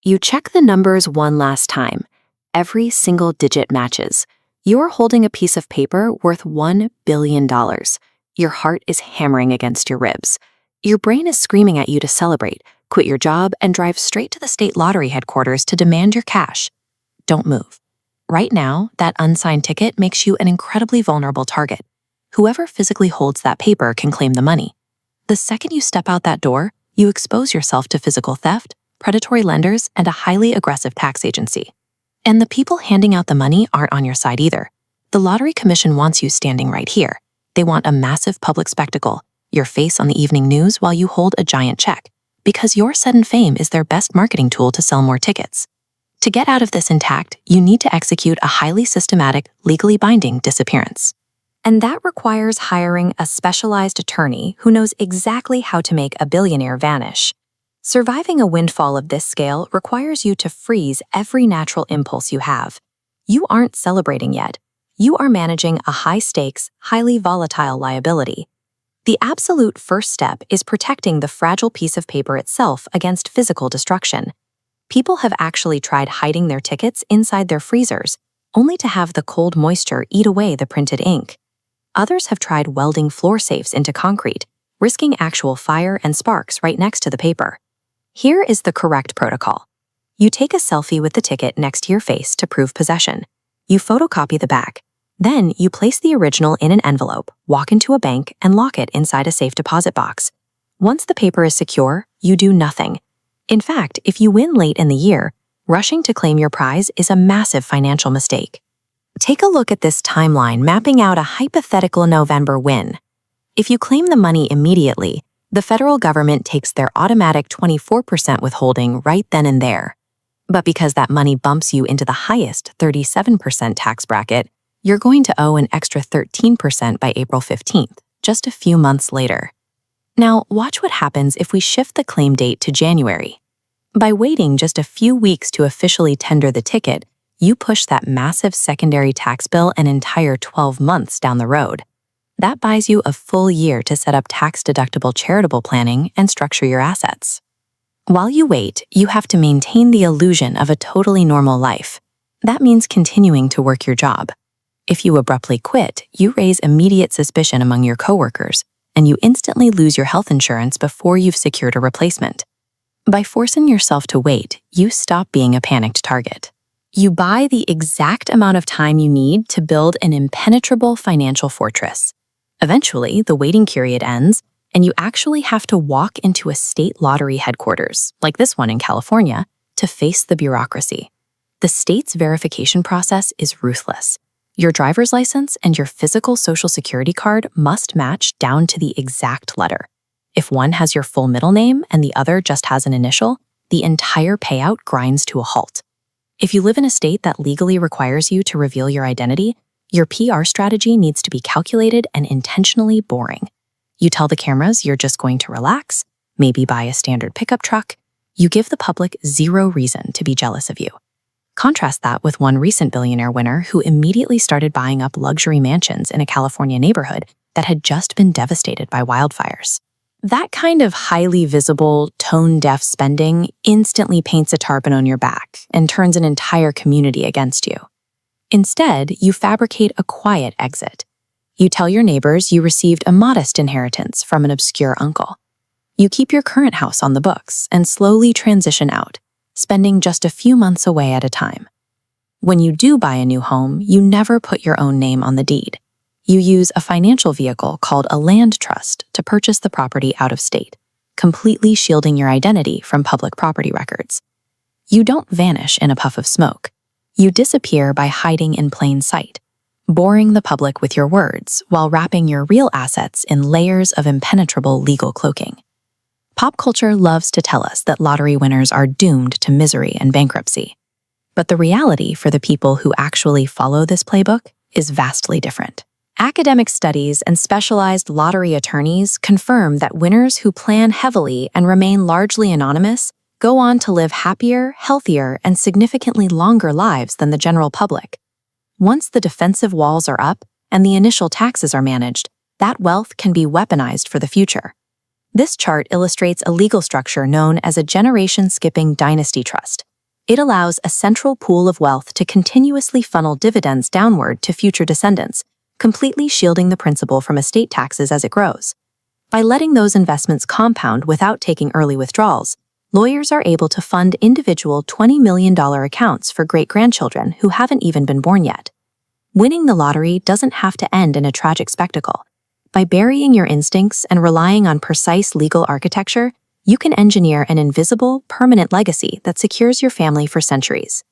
You check the numbers one last time. Every single digit matches. You're holding a piece of paper worth $1 billion. Your heart is hammering against your ribs. Your brain is screaming at you to celebrate, quit your job, and drive straight to the state lottery headquarters to demand your cash. Don't move. Right now, that unsigned ticket makes you an incredibly vulnerable target. Whoever physically holds that paper can claim the money. The second you step out that door, you expose yourself to physical theft, predatory lenders, and a highly aggressive tax agency. And the people handing out the money aren't on your side either. The Lottery Commission wants you standing right here. They want a massive public spectacle, your face on the evening news while you hold a giant check, because your sudden fame is their best marketing tool to sell more tickets. To get out of this intact, you need to execute a highly systematic, legally binding disappearance. And that requires hiring a specialized attorney who knows exactly how to make a billionaire vanish. Surviving a windfall of this scale requires you to freeze every natural impulse you have. You aren't celebrating yet. You are managing a high-stakes, highly volatile liability. The absolute first step is protecting the fragile piece of paper itself against physical destruction. People have actually tried hiding their tickets inside their freezers, only to have the cold moisture eat away the printed ink. Others have tried welding floor safes into concrete, risking actual fire and sparks right next to the paper. Here is the correct protocol. You take a selfie with the ticket next to your face to prove possession. You photocopy the back. Then you place the original in an envelope, walk into a bank, and lock it inside a safe deposit box. Once the paper is secure, you do nothing. In fact, if you win late in the year, rushing to claim your prize is a massive financial mistake. Take a look at this timeline mapping out a hypothetical November win. If you claim the money immediately, the federal government takes their automatic 24% withholding right then and there. But because that money bumps you into the highest 37% tax bracket, you're going to owe an extra 13% by April 15th, just a few months later. Now, watch what happens if we shift the claim date to January. By waiting just a few weeks to officially tender the ticket, you push that massive secondary tax bill an entire 12 months down the road. That buys you a full year to set up tax-deductible charitable planning and structure your assets. While you wait, you have to maintain the illusion of a totally normal life. That means continuing to work your job. If you abruptly quit, you raise immediate suspicion among your coworkers, and you instantly lose your health insurance before you've secured a replacement. By forcing yourself to wait, you stop being a panicked target. You buy the exact amount of time you need to build an impenetrable financial fortress. Eventually, the waiting period ends, and you actually have to walk into a state lottery headquarters, like this one in California, to face the bureaucracy. The state's verification process is ruthless. Your driver's license and your physical Social Security card must match down to the exact letter. If one has your full middle name and the other just has an initial, the entire payout grinds to a halt. If you live in a state that legally requires you to reveal your identity, your PR strategy needs to be calculated and intentionally boring. You tell the cameras you're just going to relax, maybe buy a standard pickup truck. You give the public zero reason to be jealous of you. Contrast that with one recent billionaire winner who immediately started buying up luxury mansions in a California neighborhood that had just been devastated by wildfires. That kind of highly visible, tone-deaf spending instantly paints a tarpon on your back and turns an entire community against you. Instead, you fabricate a quiet exit. You tell your neighbors you received a modest inheritance from an obscure uncle. You keep your current house on the books and slowly transition out, spending just a few months away at a time. When you do buy a new home, you never put your own name on the deed. You use a financial vehicle called a land trust to purchase the property out of state, completely shielding your identity from public property records. You don't vanish in a puff of smoke. You disappear by hiding in plain sight, boring the public with your words while wrapping your real assets in layers of impenetrable legal cloaking. Pop culture loves to tell us that lottery winners are doomed to misery and bankruptcy. But the reality for the people who actually follow this playbook is vastly different. Academic studies and specialized lottery attorneys confirm that winners who plan heavily and remain largely anonymous go on to live happier, healthier, and significantly longer lives than the general public. Once the defensive walls are up and the initial taxes are managed, that wealth can be weaponized for the future. This chart illustrates a legal structure known as a generation-skipping dynasty trust, It allows a central pool of wealth to continuously funnel dividends downward to future descendants, completely shielding the principal from estate taxes as it grows. By letting those investments compound without taking early withdrawals, lawyers are able to fund individual $20 million accounts for great-grandchildren who haven't even been born yet. Winning the lottery doesn't have to end in a tragic spectacle. By burying your instincts and relying on precise legal architecture, you can engineer an invisible, permanent legacy that secures your family for centuries.